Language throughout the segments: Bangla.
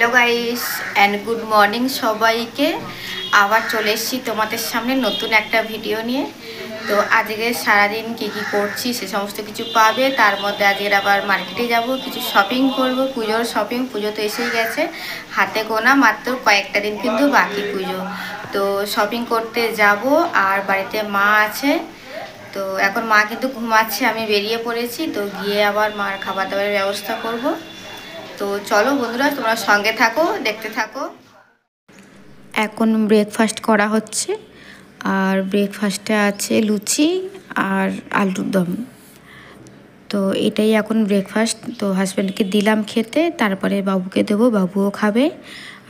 Hello guys and good morning সবাইকে। আবার চলে এসেছি তোমাদের সামনে নতুন একটা ভিডিও নিয়ে। তো আজকে সারাদিন কী কী করছি সে সমস্ত কিছু পাবে। তার মধ্যে আজকের আবার মার্কেটে যাব, কিছু শপিং করব, পুজোর শপিং। পুজো তো এসেই গেছে, হাতে গোনা মাত্র কয়েকটা দিন কিন্তু বাকি পুজো। তো শপিং করতে যাব। আর বাড়িতে মা আছে, তো এখন মা কিন্তু ঘুমাচ্ছে, আমি বেরিয়ে পড়েছি। তো গিয়ে আবার মার খাবার দাবারের ব্যবস্থা করব। তো চলো বন্ধুরা, তোমরা সঙ্গে থাকো, দেখতে থাকো। এখন ব্রেকফাস্ট করা হচ্ছে, আর ব্রেকফাস্টে আছে লুচি আর আলুর দম। তো এটাই এখন ব্রেকফাস্ট। তো হাজব্যান্ডকে দিলাম খেতে, তারপরে বাবুকে দেবো, বাবুও খাবে,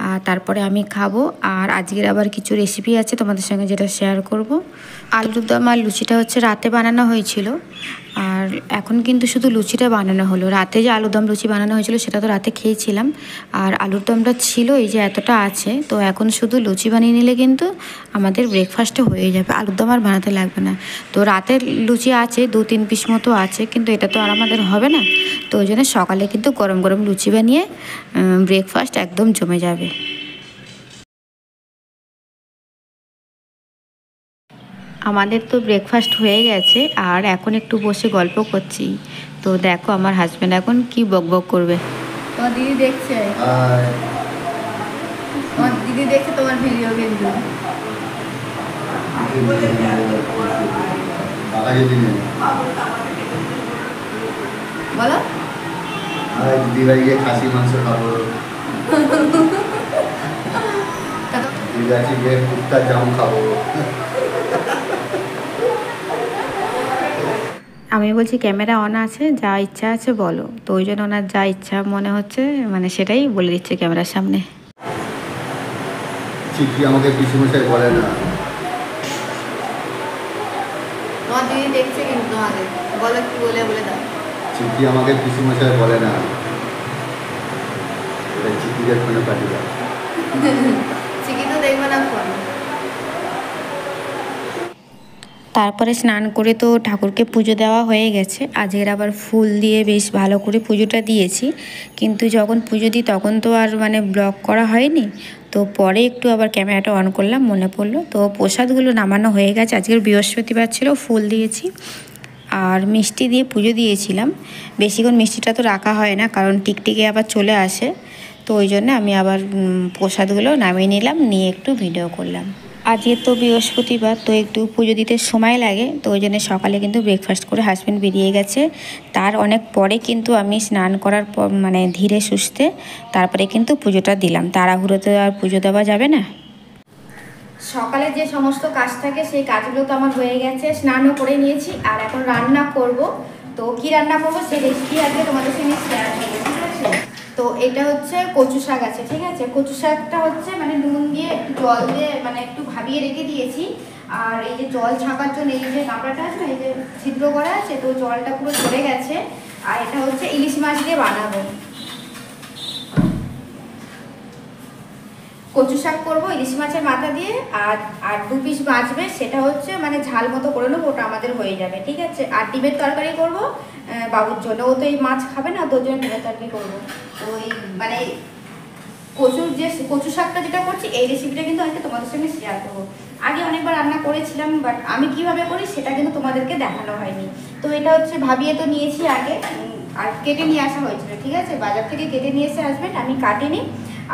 আর তারপরে আমি খাবো। আর আজকের আবার কিছু রেসিপি আছে তোমাদের সঙ্গে, যেটা শেয়ার করব। আলুর দম আর লুচিটা হচ্ছে রাতে বানানো হয়েছিল, আর এখন কিন্তু শুধু লুচিটা বানানো হলো। রাতে যে আলুর দম লুচি বানানো হয়েছিল সেটা তো রাতে খেয়েছিলাম, আর আলুর দমটা ছিল এই যে এতটা আছে। তো এখন শুধু লুচি বানিয়ে নিলে কিন্তু আমাদের ব্রেকফাস্টে হয়ে যাবে, আলুর দম আর বানাতে লাগবে না। তো রাতের লুচি আছে 2-3 পিস মতো আছে, কিন্তু এটা তো আর আমাদের হবে না। তো ওই জন্য সকালে কিন্তু গরম গরম লুচি বানিয়ে ব্রেকফাস্ট একদম জমে যাবে। আমাদের তো ব্রেকফাস্ট হয়ে গেছে, আর এখন একটু বসে গল্প করছি। তো দেখো আমার হাজব্যান্ড এখন কি বকবক করবে। তোমার দিদি দেখছে, তোমার দিদি দেখছে তোমার ভিডিও কিন্তু। বলো, দিদি বাড়ি গিয়ে খাসি মাংস খাবো, দিদি বাড়ি গিয়ে কুত্তার জাম খাবো। আমি বলছি ক্যামেরা অন আছে, যা ইচ্ছা আছে বলো। তো ওই জন্য ওনার যা ইচ্ছা মনে হচ্ছে মানে সেটাই বলে দিচ্ছে ক্যামেরার সামনে। চিঠি আমাকে পিসিমশাই বলে না। তোমার দিদি দেখছে কিন্তু তোমাকে, বলো কি বলে বলে দাও। চিঠি আমাকে পিসিমশাই বলে না, এটা চিঠিদের ফোনে পাঠিয়ে দাও। চিঠি তো দেখবে না ফোন। তারপরে স্নান করে তো ঠাকুরকে পুজো দেওয়া হয়ে গেছে। আজকের আবার ফুল দিয়ে বেশ ভালো করে পুজোটা দিয়েছি, কিন্তু যখন পুজো দিই তখন তো আর মানে ব্লগ করা হয়নি। তো পরে একটু আবার ক্যামেরাটা অন করলাম, মনে পড়লো। তো প্রসাদগুলো নামানো হয়ে গেছে, আজকের বৃহস্পতিবার ছিল, ফুল দিয়েছি আর মিষ্টি দিয়ে পুজো দিয়েছিলাম। বেশিক্ষণ মিষ্টিটা তো রাখা হয় না, কারণ টিকটিকে আবার চলে আসে। তো ওই জন্য আমি আবার প্রসাদগুলো নামিয়ে নিলাম, নিয়ে একটু ভিডিও করলাম। আজকে তো বৃহস্পতিবার, তো একটু পুজো দিতে সময় লাগে। তো ওই জন্য সকালে কিন্তু ব্রেকফাস্ট করে হাজব্যান্ড বেরিয়ে গেছে। তার অনেক পরে কিন্তু আমি স্নান করার পর মানে ধীরে সুস্থে তারপরে কিন্তু পুজোটা দিলাম। তাড়াহুড়োতে আর পুজো দেওয়া যাবে না। সকালে যে সমস্ত কাজ থাকে সেই কাজগুলো তো আমার হয়ে গেছে, স্নানও করে নিয়েছি। আর এখন রান্না করব। তো কি রান্না করবো সেই রেসিপি আজকে তোমাদের সঙ্গে শেয়ার করবো, ঠিক আছে? তো এটা হচ্ছে কচু শাক আছে, ঠিক আছে? কচু শাকটা হচ্ছে মানে নুন দিয়ে একটু জল দিয়ে মানে একটু ভাবিয়ে রেখে দিয়েছি। আর এই যে জল ছাঁকার জন্য এই যে গামলাটা আছে না, এই যে ছিদ্র করা আছে, তো জলটা পুরো ঝরে গেছে। আর এটা হচ্ছে ইলিশ মাছ দিয়ে বানাবো, কচু শাক করবো ইলিশ মাছের মাথা দিয়ে। আর আর 2 পিস বাঁচবে, সেটা হচ্ছে মানে ঝাল মতো করে নেবো, ওটা আমাদের হয়ে যাবে, ঠিক আছে? আর ডিমের তরকারি করবো বাবুর জন্য, ও তো এই মাছ খাবে না, তোর জন্য ডিমের তরকারি করবো। তো এই মানে কচু শাকটা যেটা করছি এই রেসিপিটা কিন্তু আজকে তোমাদের সঙ্গে শেয়ার করবো। আগে অনেকবার রান্না করেছিলাম, বাট আমি কিভাবে করি সেটা কিন্তু তোমাদেরকে দেখানো হয়নি। তো এটা হচ্ছে ভাবিয়ে তো নিয়েছি আগে, আর কেটে নিয়ে আসা হয়েছিল, ঠিক আছে? বাজার থেকে কেটে নিয়ে এসে হাজবেন্ড, আমি কাটিনি।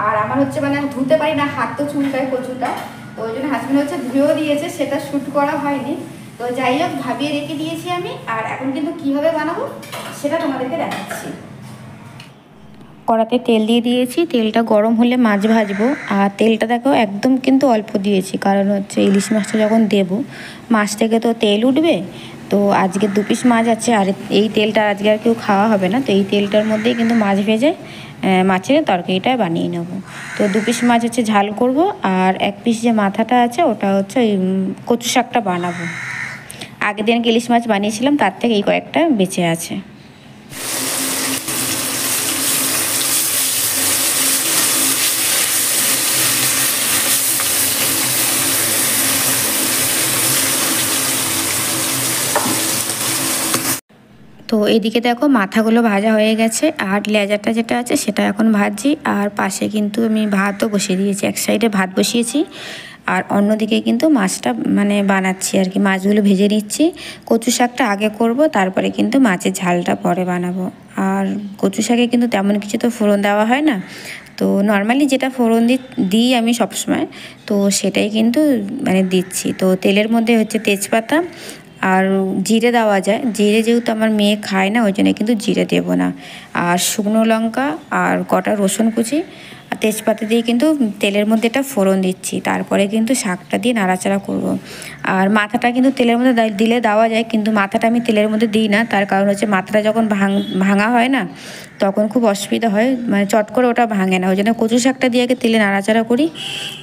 আর আমার হচ্ছে মানে ধুতে পারি না, হাত তো চুলকায় কচুটা। তো ওই জন্য হাজবেন্ড হচ্ছে ধুয়েও দিয়েছে, সেটা শ্যুট করা হয়নি। তো যাই হোক, ভাবিয়ে রেখে দিয়েছি আমি। আর এখন কিন্তু কীভাবে বানাবো সেটা তোমাদেরকে দেখাচ্ছি। কড়াতে তেল দিয়ে দিয়েছি, তেলটা গরম হলে মাছ ভাজবো। আর তেলটা দেখো একদম কিন্তু অল্প দিয়েছি, কারণ হচ্ছে ইলিশ মাছটা যখন দেবো মাছ থেকে তো তেল উঠবে। তো আজকে 2 পিস মাছ আছে, আর এই তেলটা আজকে আর কেউ খাওয়া হবে না। তো এই তেলটার মধ্যেই কিন্তু মাছ ভেজে মাছের তরকারিটা বানিয়ে নেব। তো 2 পিস মাছ হচ্ছে ঝাল করব, আর 1 পিস যে মাথাটা আছে ওটা হচ্ছে ওই কচু শাকটা বানাবো। আগের দিন ইলিশ মাছ বানিয়েছিলাম, তার থেকে এই কয়েকটা বেঁচে আছে। তো তো এদিকে দেখো মাথাগুলো ভাজা হয়ে গেছে, আর লেজারটা যেটা আছে সেটা এখন ভাজছি। আর পাশে কিন্তু আমি ভাতও বসিয়ে দিয়েছি, এক সাইডে ভাত বসিয়েছি আর অন্যদিকে কিন্তু মাছটা মানে বানাচ্ছি আর কি, মাছগুলো ভেজে নিচ্ছি। কচু শাকটা আগে করব, তারপরে কিন্তু মাছের ঝালটা পরে বানাবো। আর কচু শাকে কিন্তু তেমন কিছু তো ফোড়ন দেওয়া হয় না, তো নর্মালি যেটা ফোড়ন দিই আমি সবসময়, তো সেটাই কিন্তু মানে দিচ্ছি। তো তেলের মধ্যে হচ্ছে তেজপাতা আর জিরে দেওয়া যায়, জিরে যেহেতু আমার মেয়ে খায় না ওই জন্য কিন্তু জিরে দেবো না। আর শুকনো লঙ্কা আর কটা রসুন কুচি আর তেজপাতা দিয়ে কিন্তু তেলের মধ্যে এটা ফোড়ন দিচ্ছি, তারপরে কিন্তু শাকটা দিয়ে নাড়াচাড়া করব। আর মাথাটা কিন্তু তেলের মধ্যে দিলে দেওয়া যায়, কিন্তু মাথাটা আমি তেলের মধ্যে দিই না, তার কারণ হচ্ছে মাথাটা যখন ভাঙা হয় না তখন খুব অসুবিধা হয়, মানে চট করে ওটা ভাঙে না। ওই জন্য কচু শাকটা দিয়ে আগে তেলে নাড়াচাড়া করি,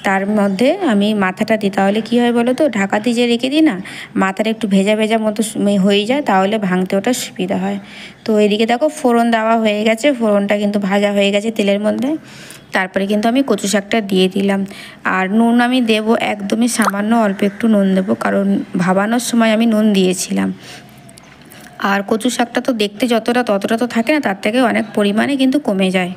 তার মধ্যে আমি মাথাটা দিই। তাহলে কী হয় বলো তো, ঢাকা দিয়ে যে রেখে দিই না, মাথাটা একটু ভেজা ভেজা মতো হয়ে যায়, তাহলে ভাঙতে ওটা সুবিধা হয়। তো এদিকে দেখো ফোড়ন দেওয়া হয়ে গেছে, ফোড়নটা কিন্তু ভাজা হয়ে গেছে তেলের মধ্যে, তারপরে কিন্তু আমি কচু শাকটা দিয়ে দিলাম। আর নুন আমি দেবো একদমই সামান্য, অল্প একটু নুন দেবো, কারণ ভাবানোর সময় আমি নুন দিয়েছিলাম। আর কচু শাকটা তো দেখতে যতটা ততটা তো থাকে না, তার থেকে অনেক পরিমাণে কিন্তু কমে যায়।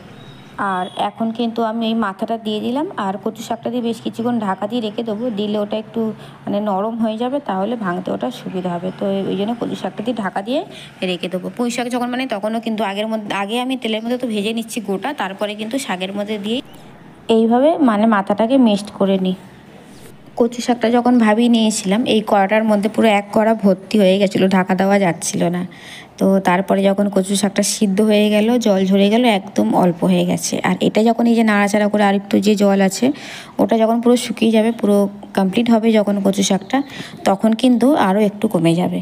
আর এখন কিন্তু আমি এই মাথাটা দিয়ে দিলাম, আর কচু শাকটা দিয়ে বেশ কিছুক্ষণ ঢাকা দিয়ে রেখে দেবো, দিলে ওটা একটু মানে নরম হয়ে যাবে, তাহলে ভাঙতে ওটা সুবিধা হবে। তো ওই জন্য কচু শাকটা দিয়ে ঢাকা দিয়ে রেখে দেবো। পুঁই শাক যখন মানে তখনও কিন্তু আগে আমি তেলের মধ্যে তো ভেজে নিচ্ছি গোটা, তারপরে কিন্তু শাকের মধ্যে দিয়ে এইভাবে মানে মাথাটাকে মিক্সড করে নিই। কচু শাকটা যখন ভাবিয়ে নিয়েছিলাম, এই কড়াটার মধ্যে পুরো এক কড়া ভর্তি হয়ে গেছিলো, ঢাকা দেওয়া যাচ্ছিল না। তো তারপরে যখন কচু শাকটা সিদ্ধ হয়ে গেল, জল ঝরে গেল, একদম অল্প হয়ে গেছে। আর এটা যখন এই যে নাড়াচাড়া করে আরেকটু যে জল আছে ওটা যখন পুরো শুকিয়ে যাবে, পুরো কমপ্লিট হবে যখন কচু শাকটা, তখন কিন্তু আরও একটু কমে যাবে।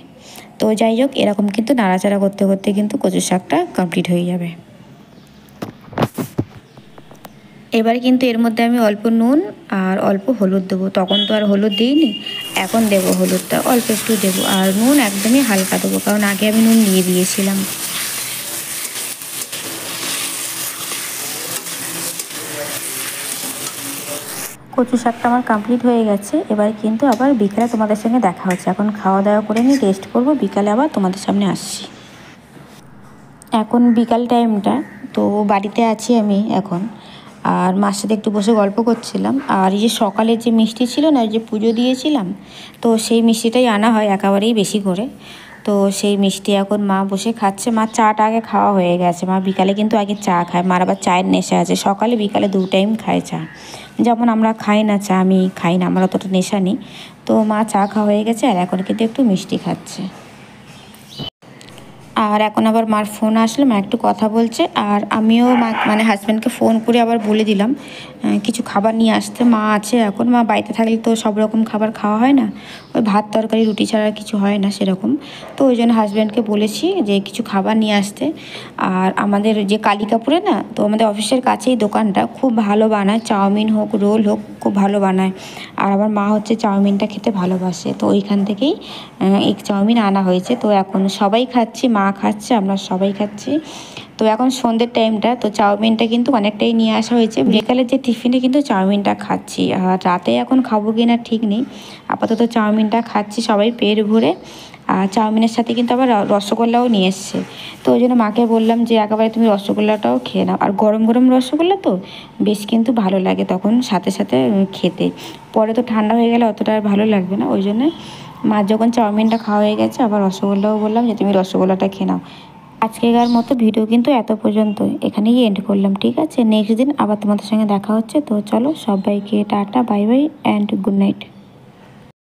তো যাই হোক, এরকম কিন্তু নাড়াচাড়া করতে করতে কিন্তু কচু শাকটা কমপ্লিট হয়ে যাবে। এবার কিন্তু এর মধ্যে আমি অল্প নুন আর অল্প হলুদ দেবো, তখন তো আর হলুদ দিইনি, এখন দেবো হলুদটা অল্প একটু দেবো। আর নুন একদমই হালকা দেবো, কারণ আগে আমি নুন দিয়ে দিয়েছিলাম। কচু শাকটা আমার কমপ্লিট হয়ে গেছে। এবার কিন্তু আবার বিকালে তোমাদের সঙ্গে দেখা হচ্ছে। এখন খাওয়া দাওয়া করে নিই, রেস্ট করবো, বিকালে আবার তোমাদের সামনে আসছি। এখন বিকাল টাইমটা, তো বাড়িতে আছি আমি এখন, আর মার সাথে একটু বসে গল্প করছিলাম। আর এই যে সকালে যে মিষ্টি ছিল না, যে পুজো দিয়েছিলাম, তো সেই মিষ্টিটাই আনা হয় একেবারেই বেশি করে। তো সেই মিষ্টি এখন মা বসে খাচ্ছে। মা চাটা আগে খাওয়া হয়ে গেছে, মা বিকালে কিন্তু আগে চা খায়, মার আবার চায়ের নেশা আছে, সকালে বিকালে 2 টাইম খায় চা। যেমন আমরা খাই না চা, আমি খাই না, আমার অতটা নেশা নেই। তো মা চা খাওয়া হয়ে গেছে, আর এখন কিন্তু একটু মিষ্টি খাচ্ছে। আর এখন আবার মার ফোন আসলো, মা একটু কথা বলছে, আর আমিও মানে হাজব্যান্ডকে ফোন করে আবার বলে দিলাম কিছু খাবার নিয়ে আসতে। মা আছে এখন, মা বাড়িতে থাকলে তো সব রকম খাবার খাওয়া হয় না, ওই ভাত তরকারি রুটি ছাড়া কিছু হয় না সেরকম। তো ওই জন্য হাজব্যান্ডকে বলেছি যে কিছু খাবার নিয়ে আসতে। আর আমাদের যে কালিকাপুরে না, তো আমাদের অফিসের কাছেই দোকানটা, খুব ভালো বানায়, চাউমিন হোক রোল হোক খুব ভালো বানায়। আর আমার মা হচ্ছে চাউমিনটা খেতে ভালোবাসে, তো ওইখান থেকেই এগ চাউমিন আনা হয়েছে। তো এখন সবাই খাচ্ছি, মা খাচ্ছে, আমরা সবাই খাচ্ছি। তো এখন সন্ধ্যের টাইমটা, তো চাউমিনটা কিন্তু অনেকটাই নিয়ে আসা হয়েছে। বিকালের যে টিফিনে কিন্তু চাউমিনটা খাচ্ছি, আর রাতে এখন খাবো কি না ঠিক নেই, আপাতত চাউমিনটা খাচ্ছি সবাই পেট ভরে। আর চাউমিনের সাথে কিন্তু আবার রসগোল্লাও নিয়ে এসছে। তো ওই জন্য মাকে বললাম যে একেবারে তুমি রসগোল্লাটাও খেয়ে নাও, আর গরম গরম রসগোল্লা তো বেশ কিন্তু ভালো লাগে তখন সাথে সাথে খেতে। পরে তো ঠান্ডা হয়ে গেলে অতটা আর ভালো লাগবে না, ওই জন্য মার যখন চাউমিনটা খাওয়া হয়ে গেছে, আবার রসগোল্লাও বললাম যে তুমি রসগোল্লাটা খেয়ে নাও। আজকেকার মতো ভিডিও কিন্তু এত পর্যন্ত, এখানেই এন্ড করলাম। ঠিক আছে, নেক্সট দিন আবার তোমাদের সঙ্গে দেখা হচ্ছে। তো চলো, সবাইকে tata, bye bye and good night.